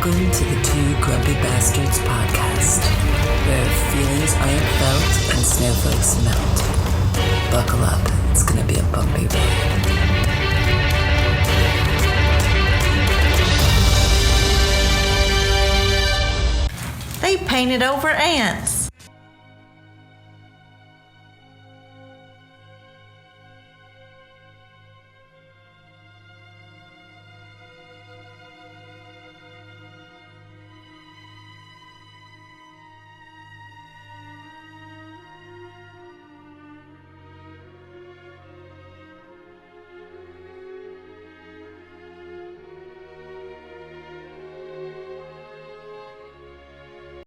Welcome to the Two Grumpy Bastards podcast, where feelings aren't felt and snowflakes melt. Buckle up, it's gonna be a bumpy ride. They painted over ants.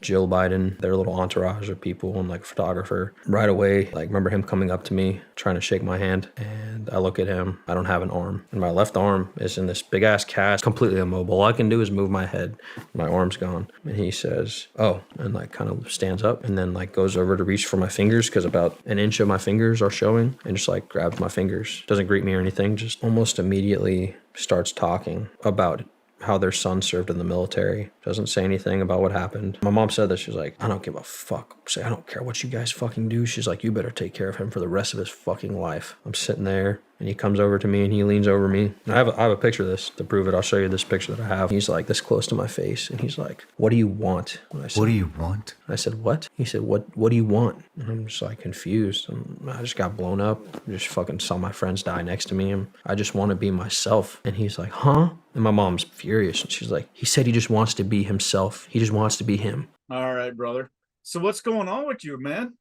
Jill Biden, their little entourage of people and like a photographer. Right away, like remember him coming up to me, trying to shake my hand. And I look at him, I don't have an arm. And my left arm is in this big ass cast, completely immobile. All I can do is move my head. My arm's gone. And he says, oh, and like kind of stands up and then like goes over to reach for my fingers because about an inch of my fingers are showing and just like grabs my fingers. Doesn't greet me or anything, just almost immediately starts talking about how their son served in the military. Doesn't say anything about what happened. My mom said that. She's like, I don't give a fuck. Say, I don't care what you guys fucking do. She's like, you better take care of him for the rest of his fucking life. I'm sitting there and he comes over to me and he leans over me. And I have a picture of this to prove it. I'll show you this picture that I have. He's like this close to my face and he's like, what do you want? And I said, what do you want? I said, what? He said, what do you want? And I'm just like confused. I just got blown up. I just fucking saw my friends die next to me. And I just want to be myself. And he's like, huh? And my mom's furious. And she's like, he said he just wants to be himself. He just wants to be him. All right, brother. So what's going on with you, man?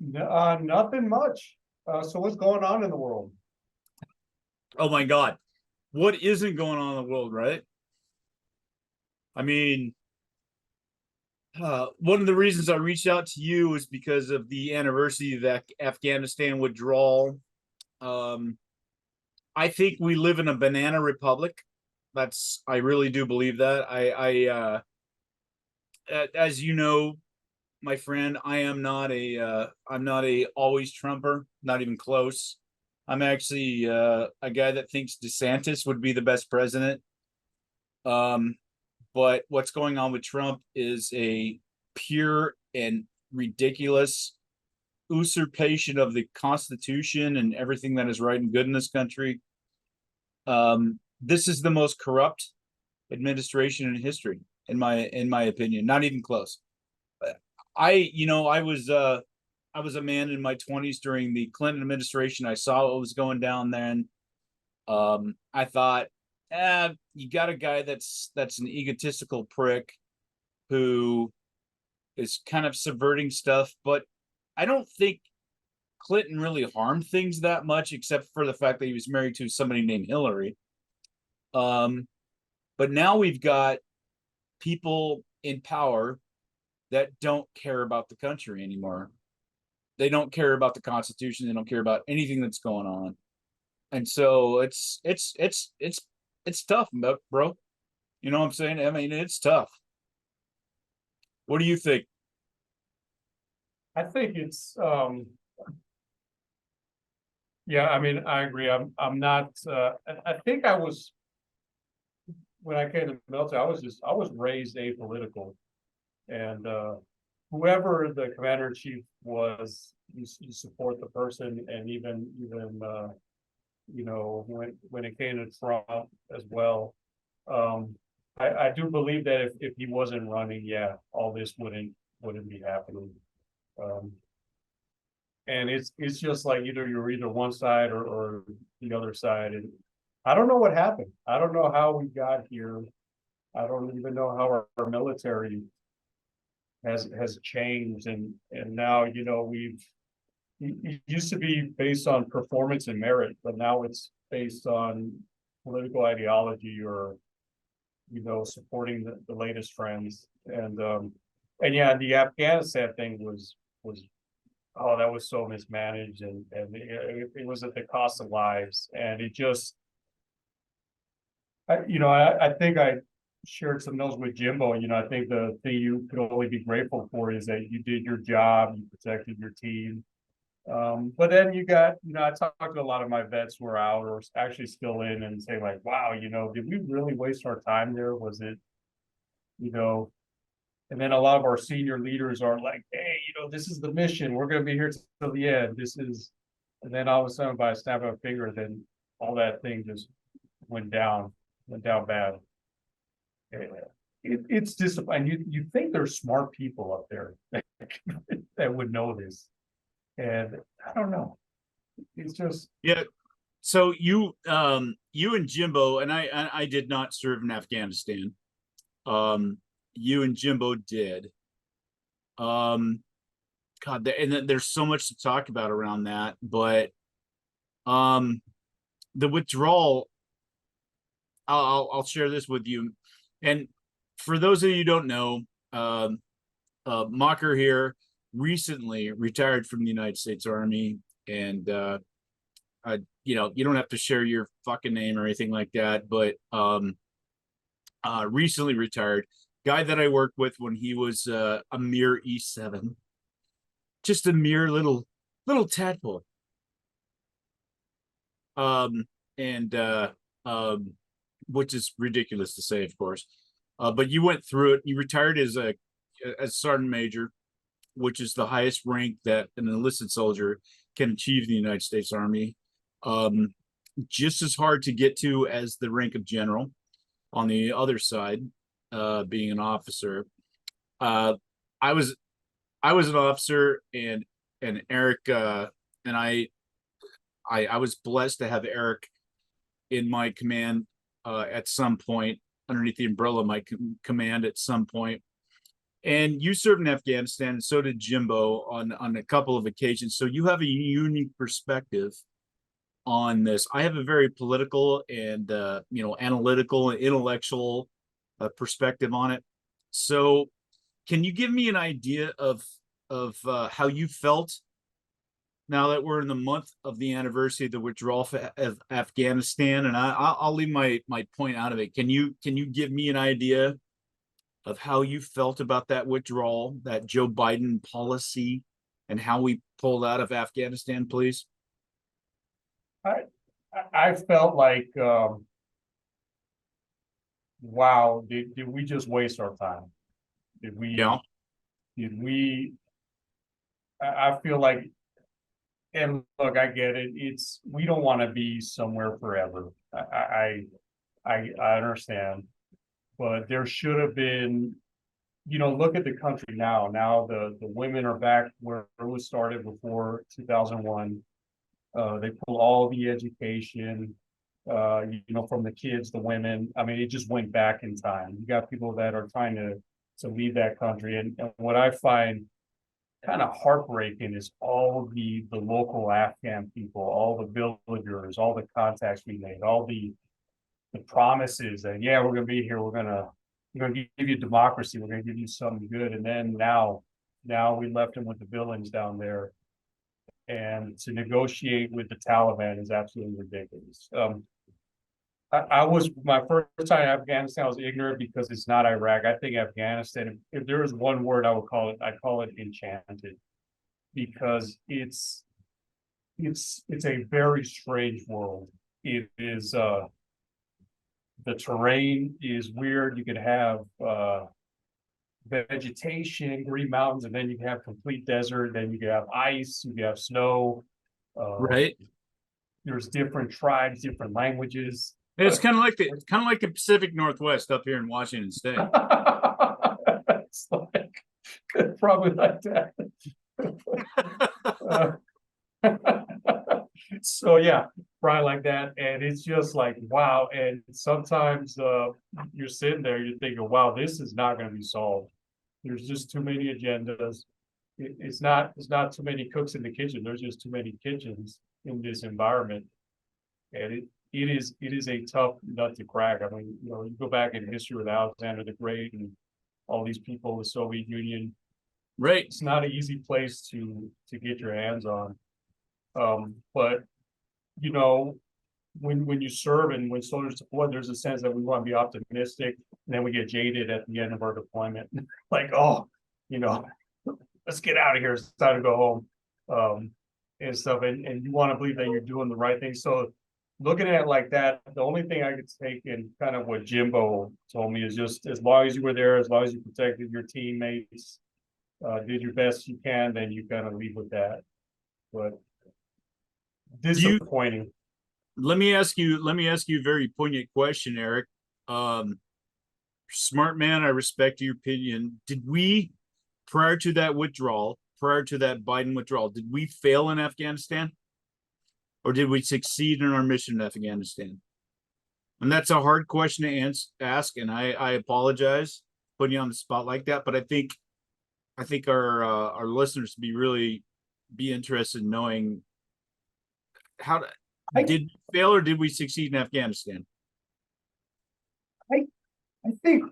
Nothing much. So what's going on in the world? Oh my God. What isn't going on in the world, right? I mean, one of the reasons I reached out to you is because of the anniversary of the Afghanistan withdrawal. I think we live in a banana republic. I really do believe that. As you know, my friend, I'm not a always Trumper, not even close. I'm actually a guy that thinks DeSantis would be the best president. But what's going on with Trump is a pure and ridiculous usurpation of the Constitution and everything that is right and good in this country. This is the most corrupt administration in history, in my opinion. Not even close. I was a man in my 20s during the Clinton administration. I saw what was going down then. I thought, you got a guy that's an egotistical prick who is kind of subverting stuff, but I don't think Clinton really harmed things that much, except for the fact that he was married to somebody named Hillary. But now we've got people in power that don't care about the country anymore. They don't care about the Constitution. They don't care about anything that's going on. And so it's tough, bro. You know what I'm saying? I mean, it's tough. What do you think? I think it's yeah, I mean, I agree. I'm not I think I was, when I came to the military, I was raised apolitical. And whoever the commander-in-chief was, you support the person. And even when it came to Trump as well, I do believe that if he wasn't running, yeah, all this wouldn't be happening. And it's just like you're either one side or the other side. And I don't know what happened. I don't know how we got here. I don't even know how our military has changed, and now it used to be based on performance and merit, but now it's based on political ideology or supporting the latest trends. And yeah, the Afghanistan thing was that was so mismanaged, and it was at the cost of lives. And it just I think I shared some notes with Jimbo. I think the thing you could only be grateful for is that you did your job, you protected your team. But then you got, I talked to a lot of my vets who are out or actually still in and say like, wow, did we really waste our time there? Was it you know. And then a lot of our senior leaders are like, hey, this is the mission. We're going to be here till the end. And then all of a sudden, by a snap of a finger, then all that thing just went down bad. It's disappointing. You think there's smart people up there that would know this, and I don't know. It's just Yeah. So you and Jimbo, and I did not serve in Afghanistan. You and Jimbo did. God, and there's so much to talk about around that, but the withdrawal. I'll share this with you, and for those of you who don't know, Mocker here recently retired from the United States Army, and you don't have to share your fucking name or anything like that, but recently retired. Guy that I worked with when he was a mere E7, just a mere little tadpole. Which is ridiculous to say, of course. But you went through it. You retired as sergeant major, which is the highest rank that an enlisted soldier can achieve in the United States Army. Just as hard to get to as the rank of general. On the other side, being an officer, I was an officer, and Erick and I was blessed to have Erick in my command at some point, underneath the umbrella of my command at some point. And you served in Afghanistan, and so did Jimbo on a couple of occasions. So you have a unique perspective on this. I have a very political and analytical and intellectual perspective on it. So can you give me an idea of how you felt now that we're in the month of the anniversary of the withdrawal of Afghanistan? And I'll leave my point out of it. Can you give me an idea of how you felt about that withdrawal, that Joe Biden policy, and how we pulled out of Afghanistan, please? I felt like, wow, did we just waste our time? Did we? Yeah. Did we? I feel like, and look, I get it. We don't want to be somewhere forever. I understand, but there should have been. Look at the country now. Now the women are back where it was started before 2001. They pull all the education, from the kids, the women. I mean, it just went back in time. You got people that are trying to leave that country. And what I find kind of heartbreaking is all the local Afghan people, all the villagers, all the contacts we made, all the promises that, yeah, we're going to be here. We're going to give you democracy. We're going to give you something good. And then now we left them with the villains down there. And to negotiate with the Taliban is absolutely ridiculous. I was, my first time in Afghanistan, I was ignorant because it's not Iraq. I think Afghanistan, if there is one word I call it enchanted, because it's a very strange world. It is the terrain is weird. You could have vegetation, green mountains, and then you can have complete desert. Then you can have ice. You can have snow. Right. There's different tribes, different languages. It's kind of like the Pacific Northwest up here in Washington State. It's like probably like that. So yeah, probably like that, and it's just like wow. And sometimes you're sitting there, you're thinking, wow, this is not going to be solved. There's just too many agendas. It's not too many cooks in the kitchen. There's just too many kitchens in this environment, and it is a tough nut to crack. I mean, you go back in history with Alexander the Great and all these people, the Soviet Union. Right. It's not an easy place to get your hands on. But when you serve and when soldiers deploy, there's a sense that we want to be optimistic, and then we get jaded at the end of our deployment. Like, oh, let's get out of here. It's time to go home. And stuff. And you want to believe that you're doing the right thing. So looking at it like that, the only thing I could take in kind of what Jimbo told me is just as long as you were there, as long as you protected your teammates, did your best you can, then you kind of leave with that. But disappointing. Let me ask you a very poignant question, Eric. Smart man, I respect your opinion. Did we, prior to that Biden withdrawal, did we fail in Afghanistan? Or did we succeed in our mission in Afghanistan? And that's a hard question to ask, and I apologize putting you on the spot like that, but I think our listeners be interested in knowing did we fail or did we succeed in Afghanistan? I think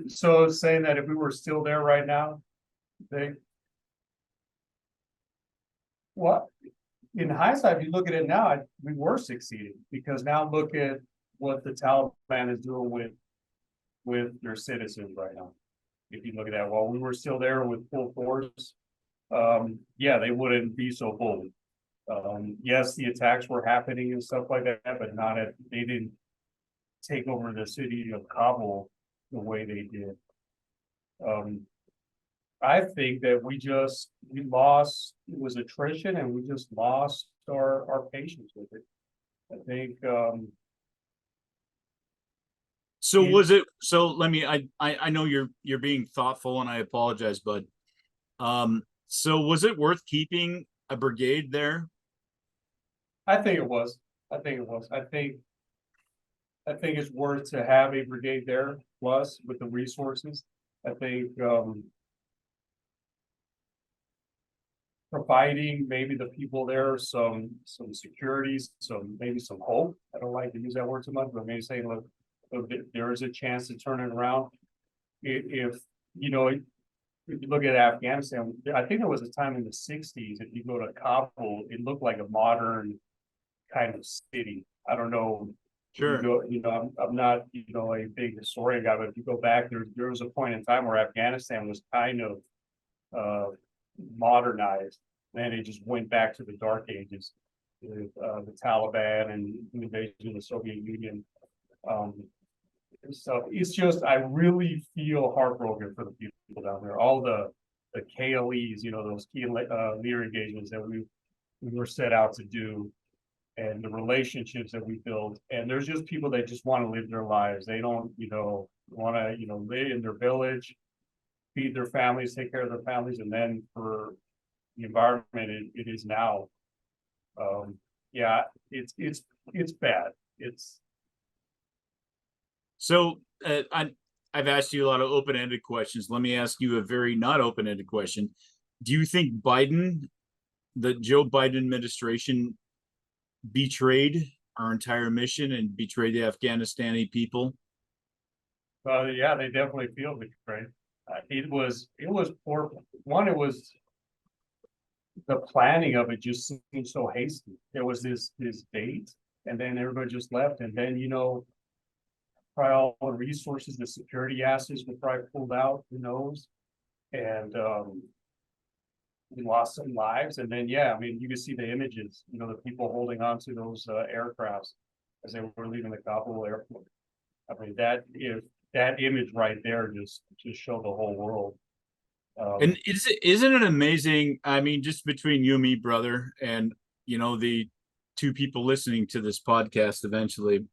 saying that if we were still there right now, in hindsight, if you look at it now, we were succeeding, because now look at what the Taliban is doing with their citizens right now. If you look at that, while we were still there with full force, yeah, they wouldn't be so bold. Yes, the attacks were happening and stuff like that, but they didn't take over the city of Kabul the way they did. I think that we lost, it was attrition, and we just lost our patience with it. I think I know you're being thoughtful, and I apologize, bud. So was it worth keeping a brigade there? I think it was. I think it's worth to have a brigade there, plus with the resources. I think providing maybe the people there some securities, maybe some hope. I don't like to use that word too much, but maybe saying, look, there is a chance to turn it around. If you look at Afghanistan, I think there was a time in the 60s, if you go to Kabul, it looked like a modern kind of city. I don't know. Sure. I'm not, a big historian guy, but if you go back, there was a point in time where Afghanistan was kind of modernized. Then it just went back to the dark ages with the Taliban and the invasion of the Soviet Union. So it's just, I really feel heartbroken for the people down there. All the KLEs, those key leader engagements that we were set out to do, and the relationships that we build. And there's just people that just want to live their lives. They don't, want to, live in their village, feed their families, take care of their families, and then for the environment it is now. Yeah, it's bad. So I've asked you a lot of open-ended questions. Let me ask you a very not open-ended question. Do you think the Joe Biden administration betrayed our entire mission and betrayed the Afghanistani people? Yeah, they definitely feel betrayed. It was poor. It was the planning of it just seemed so hasty. There was this date, and then everybody just left, and then probably all the resources, the security assets were probably pulled out. Who knows? And we lost some lives, and then you can see the images. The people holding on to those aircrafts as they were leaving the Kabul airport. I mean, that image right there just showed the whole world. And isn't it amazing? I mean, just between you and me, brother, and the two people listening to this podcast eventually,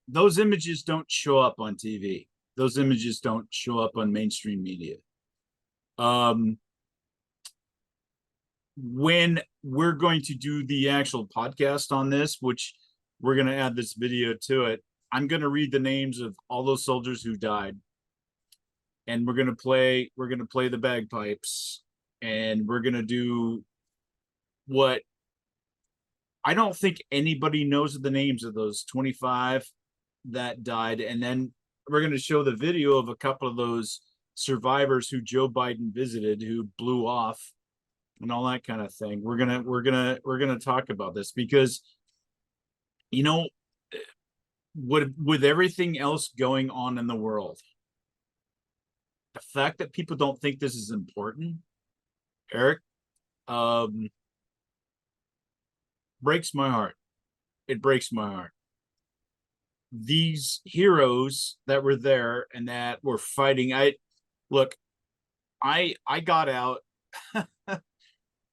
those images don't show up on TV. Those images don't show up on mainstream media. When we're going to do the actual podcast on this, which we're going to add this video to it, I'm going to read the names of all those soldiers who died, and we're going to play the bagpipes, and we're going to do what I don't think anybody knows the names of those 25 that died. And then we're going to show the video of a couple of those survivors who Joe Biden visited, who blew off and all that kind of thing. We're going to talk about this because, with everything else going on in the world, the fact that people don't think this is important, Eric, breaks my heart. It breaks my heart. These heroes that were there and that were fighting. I got out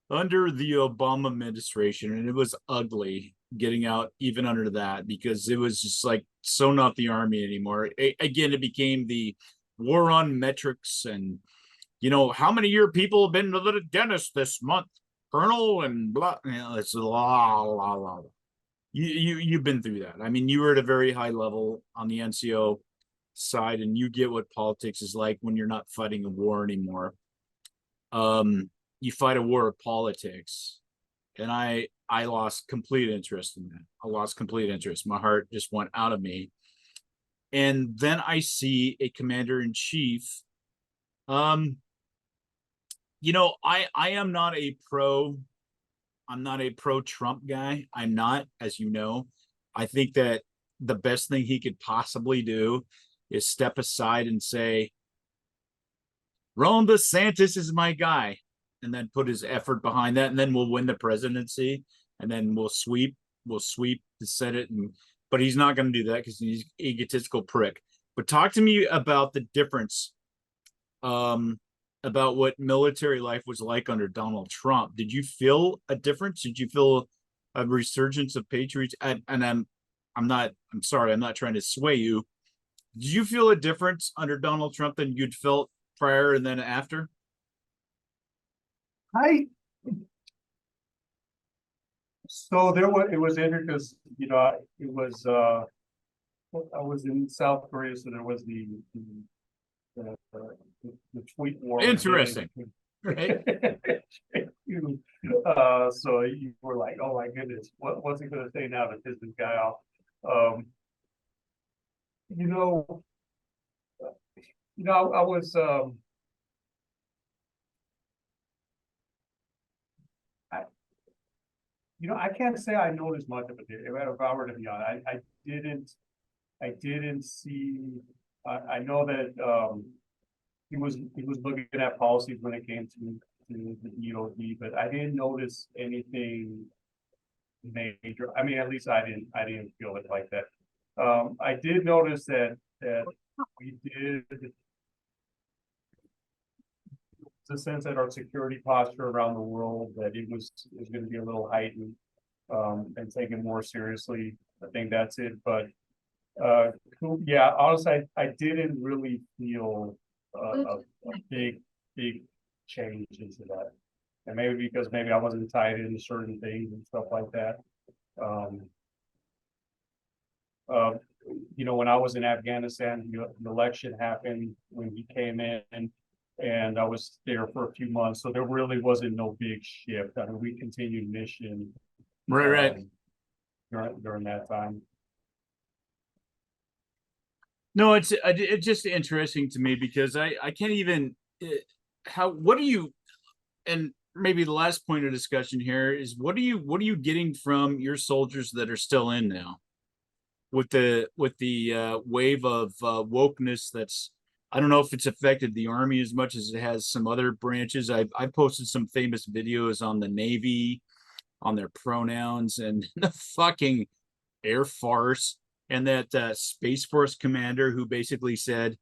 under the Obama administration, and it was ugly getting out even under that, because it was just like so not the army anymore. Again, it became the war on metrics, and how many of your people have been to the dentist this month, Colonel, and blah. It's la la la. You've been through that. I mean, you were at a very high level on the NCO side, and you get what politics is like when you're not fighting a war anymore. You fight a war of politics, and I lost complete interest in that. I lost complete interest. My heart just went out of me. And then I see a commander-in-chief. I am not a pro. I'm not a pro-Trump guy. I'm not, as you know. I think that the best thing he could possibly do is step aside and say, Ron DeSantis is my guy, and then put his effort behind that, and then we'll win the presidency, and then we'll sweep the Senate. But he's not going to do that because he's an egotistical prick. But talk to me about the difference, about what military life was like under Donald Trump. Did you feel a difference? Did you feel a resurgence of patriots? And I'm sorry, I'm not trying to sway you. Did you feel a difference under Donald Trump than you'd felt prior and then after? So it was interesting because, it was, I was in South Korea, so there was the tweet war. Interesting. Right? So you were like, oh my goodness, what's he going to say now to piss this guy off? I was, I can't say I noticed much of it. If I were to be honest, I didn't see. I know that he was looking at policies when it came to the DoD, but I didn't notice anything major. I mean, at least I didn't feel it like that. I did notice that we did the sense that our security posture around the world, that it was going to be a little heightened and taken more seriously. I think that's it. But yeah, honestly, I didn't really feel a big change into that. And maybe because maybe I wasn't tied into certain things and stuff like that. When I was in Afghanistan, the election happened when he came in, and I was there for a few months, so there really wasn't no big shift. I mean, we continued mission Right. During that time. No, it's just interesting to me because I can't even what do you, and maybe the last point of discussion here is what are you getting from your soldiers that are still in now with the wave of wokeness that's, I don't know if it's affected the Army as much as it has some other branches. I've posted some famous videos on the Navy, on their pronouns, and the fucking Air Force, and that Space Force commander who basically said,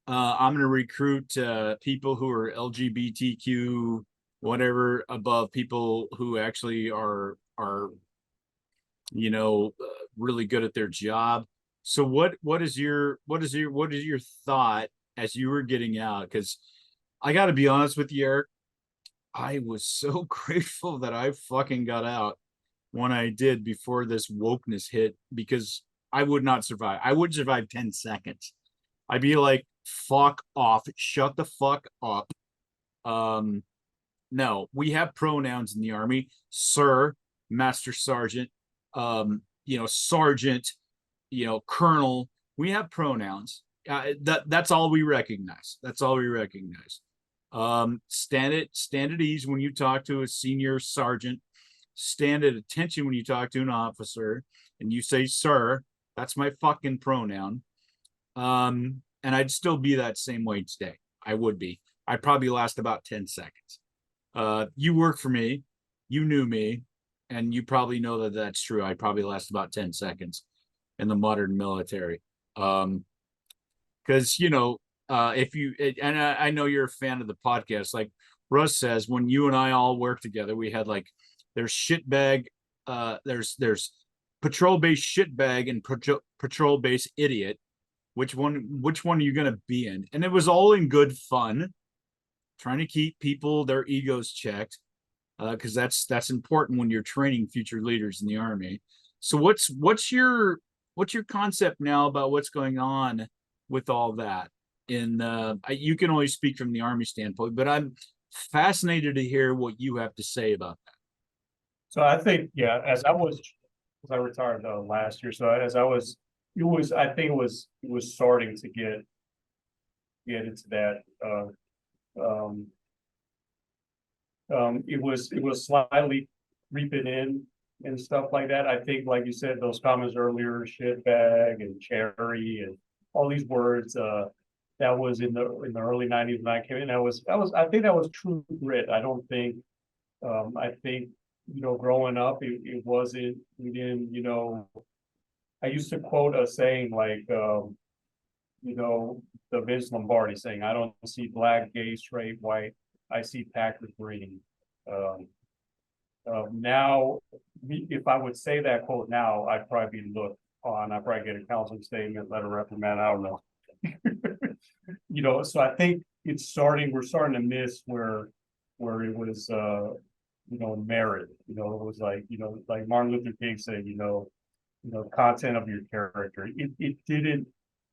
I'm going to recruit people who are LGBTQ, whatever, above people who actually are really good at their job. So what is your thought as you were getting out? Because I got to be honest with you, Eric, I was so grateful that I fucking got out when I did before this wokeness hit, because I would not survive. I would survive 10 seconds. I'd be like, fuck off, shut the fuck up. No, we have pronouns in the Army, sir, master sergeant, sergeant, colonel. We have pronouns. That's all we recognize. That's all we recognize. Stand at ease when you talk to a senior sergeant. Stand at attention when you talk to an officer, and you say sir. That's my fucking pronoun. And I'd still be that same way today. I would be. I'd probably last about 10 seconds. You work for me, you knew me, and you probably know that that's true. I probably last about 10 seconds in the modern military. Because if you and I know you're a fan of the podcast, like Russ says, when you and I all work together, we had like there's shitbag, there's patrol based shitbag and patrol based idiot. Which one are you gonna be in? And it was all in good fun, trying to keep people their egos checked, because that's important when you're training future leaders in the Army. So what's your concept now about what's going on with all that? You can only speak from the Army standpoint, but I'm fascinated to hear what you have to say about that. So I think, yeah, as I retired last year, so I think it was starting to get into that. It was slightly creeping in and stuff like that. I think, like you said, those comments earlier, shitbag and cherry and all these words, that was in the early 90s when I came in. I think that was true grit. I don't think, I think, growing up, it wasn't, we didn't, I used to quote a saying like, the Vince Lombardi saying, I don't see black, gay, straight, white, I see Packard green. Now, if I would say that quote now, I'd probably be looked on. I'd probably get a counseling statement, letter reprimand. I don't know. So I think we're starting to miss where it was, merit. It was like, like Martin Luther King said, content of your character. It didn't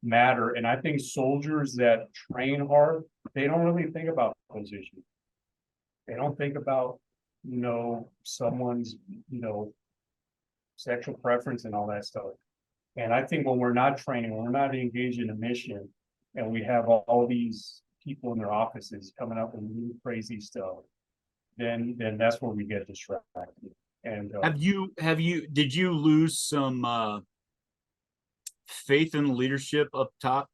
matter. And I think soldiers that train hard, they don't really think about position. They don't think about, someone's, sexual preference and all that stuff. And I think when we're not training, when we're not engaged in a mission, and we have all these people in their offices coming up with new crazy stuff, then that's where we get distracted. And did you lose some faith in leadership up top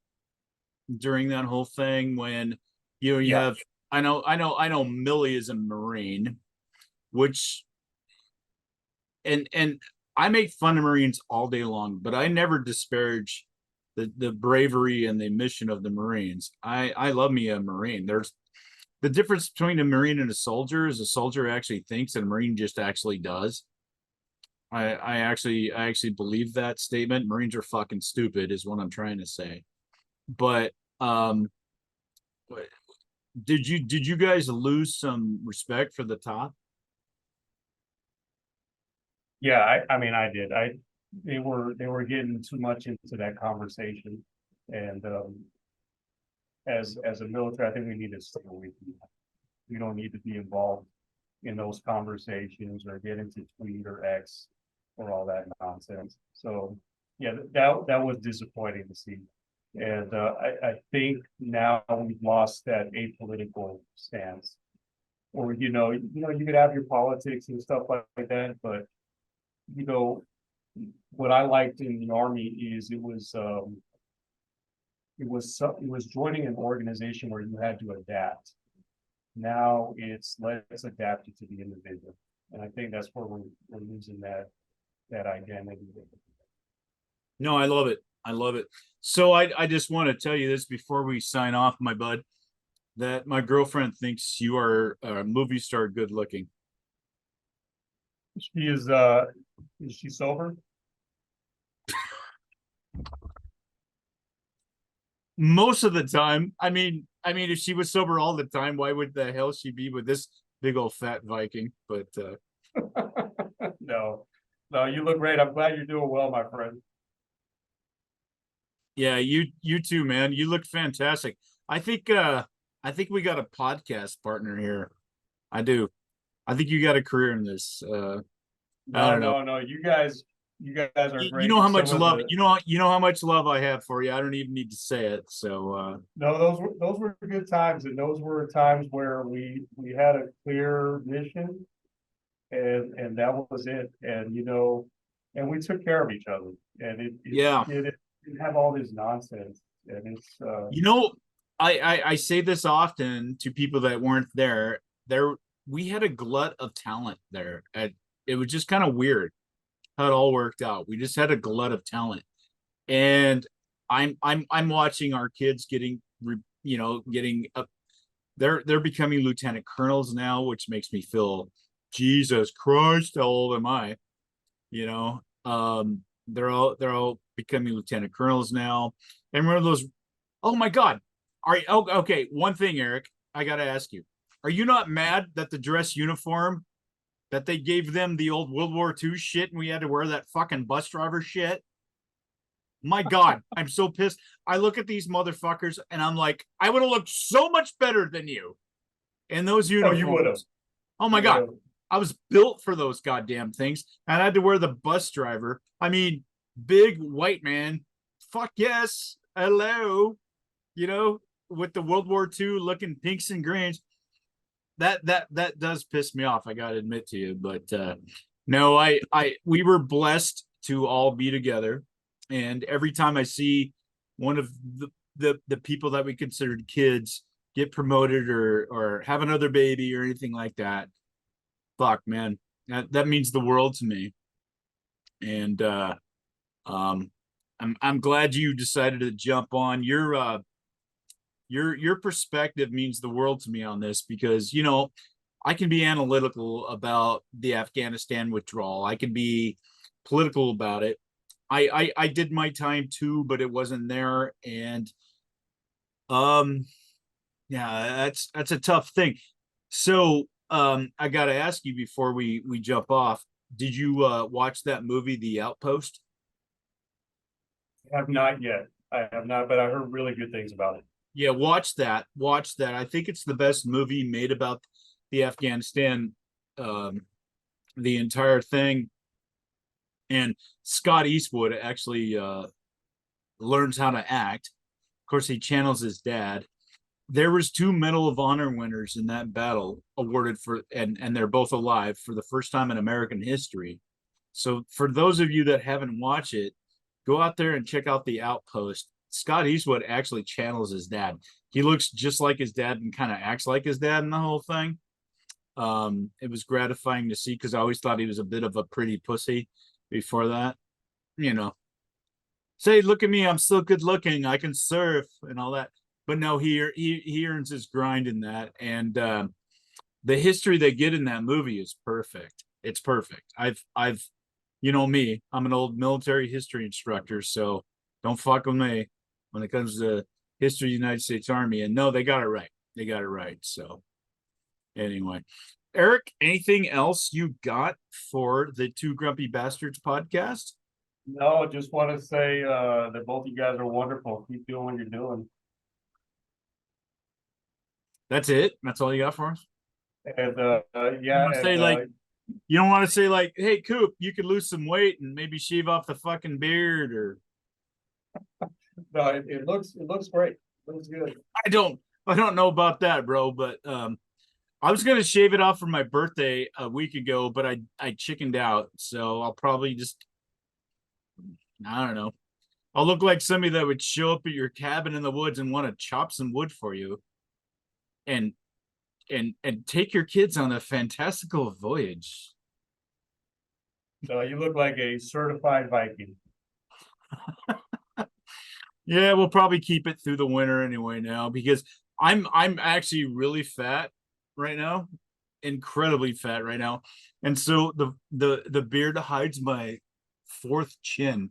during that whole thing when you have I know Millie is a Marine, which and I make fun of Marines all day long, but I never disparage the bravery and the mission of the Marines. I love me a Marine. There's the difference between a Marine and a soldier is a soldier actually thinks and a Marine just actually does. I actually believe that statement. Marines are fucking stupid is what I'm trying to say. But did you guys lose some respect for the top? Yeah, I mean, I did. They were getting too much into that conversation, and as a military, I think we need to stay away from that. We don't need to be involved in those conversations or get into tweet or X or all that nonsense. So yeah, that was disappointing to see. And I think now we've lost that apolitical stance. Or you could have your politics and stuff like that, but what I liked in the Army is it was joining an organization where you had to adapt. Now it's let's adapt it to the individual, and I think that's where we're losing that identity. No, I love it. I love it. So I just want to tell you this before we sign off, my bud, that my girlfriend thinks you are a movie star good looking. She is she sober? Most of the time. I mean, if she was sober all the time, why would the hell she be with this big old fat Viking? But No, you look great. I'm glad you're doing well, my friend. Yeah, you too, man. You look fantastic. I think we got a podcast partner here. I do. I think you got a career in this. I don't know. No. You guys are great. You know how much love you know how much love I have for you. I don't even need to say it. So no, those were good times, and those were times where we had a clear mission, and that was it. And and we took care of each other, and it didn't have all this nonsense. And it's I say this often to people that weren't there. we had a glut of talent there. It was just kind of weird how it all worked out. We just had a glut of talent, and I'm watching our kids getting getting up. They're becoming lieutenant colonels now, which makes me feel, Jesus Christ, how old am I? You know, they're all becoming lieutenant colonels now, and one of those. Oh my God! Are you, oh, okay? One thing, Eric, I got to ask you: are you not mad that the dress uniform that they gave them the old World War II shit, and we had to wear that fucking bus driver shit? My God, I'm so pissed. I look at these motherfuckers and I'm like, I would have looked so much better than you in those Oh, you would have. uniforms. Oh my God. I was built for those goddamn things. And I had to wear the bus driver. I mean, big white man. Fuck yes. Hello. With the World War II looking pinks and greens. That does piss me off, I gotta admit to you. But no, we were blessed to all be together. And every time I see one of the people that we considered kids get promoted or have another baby or anything like that, fuck, man, that means the world to me. And I'm glad you decided to jump on. Your perspective means the world to me on this, because I can be analytical about the Afghanistan withdrawal. I can be political about it. I did my time too, but it wasn't there. And yeah, that's a tough thing. So I gotta ask you before we jump off, did you watch that movie, The Outpost? I have not yet. I have not, but I heard really good things about it. Yeah, watch that. Watch that. I think it's the best movie made about the Afghanistan, the entire thing. And Scott Eastwood actually learns how to act. Of course, he channels his dad. There was 2 Medal of Honor winners in that battle awarded for, and they're both alive for the first time in American history. So for those of you that haven't watched it, go out there and check out The Outpost. Scott Eastwood actually channels his dad. He looks just like his dad and kind of acts like his dad in the whole thing. It was gratifying to see, because I always thought he was a bit of a pretty pussy before that. Say, look at me, I'm still good looking, I can surf and all that. But no, he earns his grind in that. And the history they get in that movie is perfect. It's perfect. I've me, I'm an old military history instructor, so don't fuck with me when it comes to history of the United States Army. And no, they got it right. They got it right. So anyway, Eric, anything else you got for the Two Grumpy Bastards podcast? No, just want to say that both you guys are wonderful. Keep doing what you're doing. That's it? That's all you got for us? And yeah, you don't want to say like, hey, Koop, you could lose some weight and maybe shave off the fucking beard, or no, it looks great. It looks good. I don't know about that, bro, but I was gonna shave it off for my birthday a week ago, but I chickened out, so I'll probably just, I don't know. I'll look like somebody that would show up at your cabin in the woods and want to chop some wood for you, and take your kids on a fantastical voyage. So you look like a certified Viking. Yeah, we'll probably keep it through the winter anyway now, because I'm actually really fat right now, incredibly fat right now, and so the beard hides my 4th chin,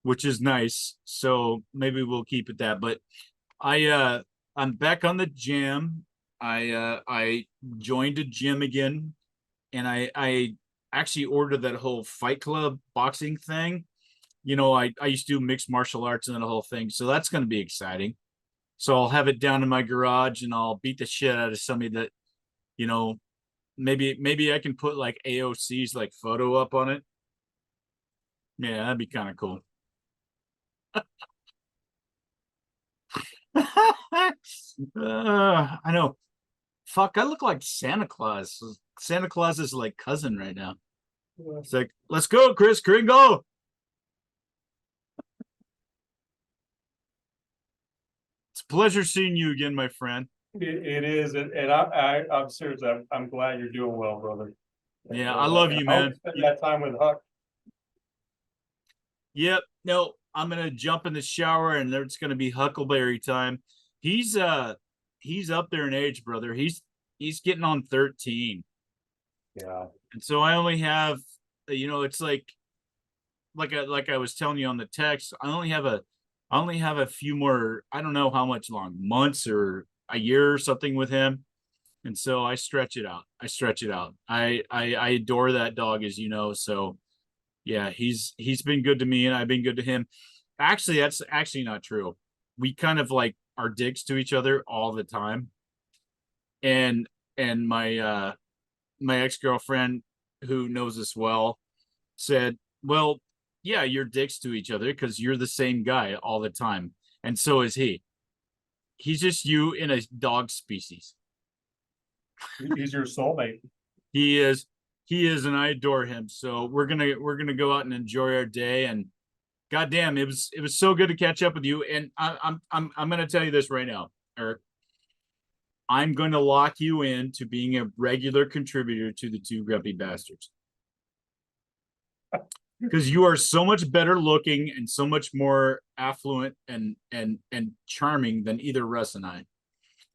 which is nice. So maybe we'll keep it that. But I'm back on the gym. I joined a gym again, and I actually ordered that whole Fight Club boxing thing. I used to do mixed martial arts and the whole thing, so that's going to be exciting. So I'll have it down in my garage, and I'll beat the shit out of somebody that, maybe I can put like AOC's like photo up on it. Yeah, that'd be kind of cool. I know. Fuck, I look like Santa Claus. Santa Claus is like cousin right now. It's like, let's go, Chris Kringle. It's a pleasure seeing you again, my friend. It is, and I'm serious. I'm glad you're doing well, brother. Yeah, I love you, man. Spend that time with Huck. Yep. No, I'm gonna jump in the shower and there's gonna be Huckleberry time. He's up there in age, brother. He's getting on 13. Yeah. And so I only have, it's like I was telling you on the text, I only have a few more, I don't know how much long, months or a year or something with him. And so I stretch it out. I adore that dog, as you know. So yeah, he's been good to me and I've been good to him. Actually, that's actually not true. We kind of like are dicks to each other all the time. And my ex-girlfriend, who knows us well, said, well, yeah, you're dicks to each other because you're the same guy all the time. And so is he. He's just you in a dog species. He's your soulmate. He is, and I adore him. So we're gonna go out and enjoy our day. And goddamn, it was so good to catch up with you. And I'm gonna tell you this right now, Eric. I'm going to lock you in to being a regular contributor to the Two Grumpy Bastards. Because you are so much better looking and so much more affluent and charming than either Russ and I.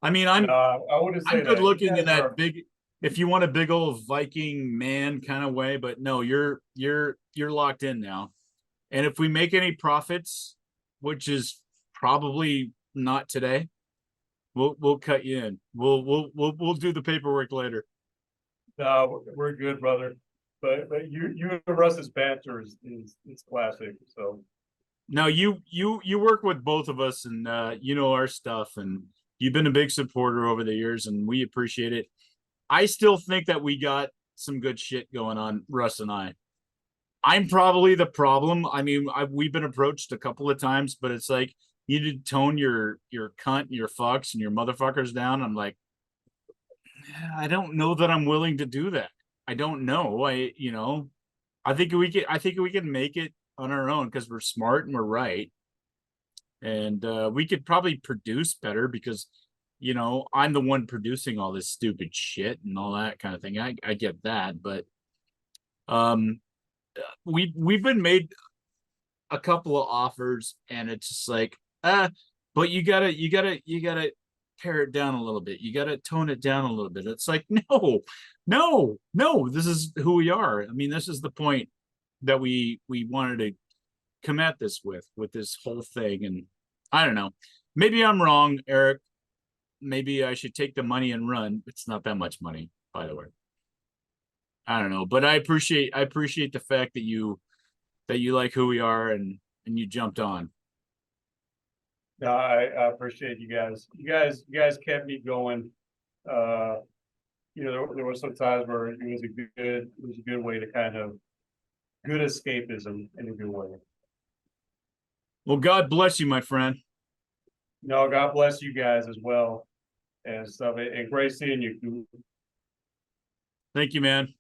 I mean, I wouldn't say I'm good that. looking in that big, if you want a big old Viking man kind of way, but no, you're locked in now. And if we make any profits, which is probably not today, we'll cut you in. We'll do the paperwork later. No, we're good, brother. But you and Russ's banter is classic. So no, you work with both of us, and you know our stuff, and you've been a big supporter over the years, and we appreciate it. I still think that we got some good shit going on, Russ and I. I'm probably the problem. I mean, we've been approached a couple of times, but it's like you need to tone your cunt and your fucks and your motherfuckers down. I'm like, I don't know that I'm willing to do that. I don't know. I think we can make it on our own because we're smart and we're right. And we could probably produce better because, I'm the one producing all this stupid shit and all that kind of thing. I get that, but we've been made a couple of offers and it's just like, but you gotta pare it down a little bit. You gotta tone it down a little bit. It's like, no, this is who we are. I mean, this is the point that we wanted to come at this with this whole thing. And I don't know, maybe I'm wrong, Eric. Maybe I should take the money and run. It's not that much money, by the way. I don't know, but I appreciate the fact that you like who we are and you jumped on. no, I appreciate you guys. You guys kept me going. There were some times where it was a good way to kind of good escapism in a good way. Well, God bless you, my friend. No, God bless you guys as well and stuff. And great seeing you. Thank you, man.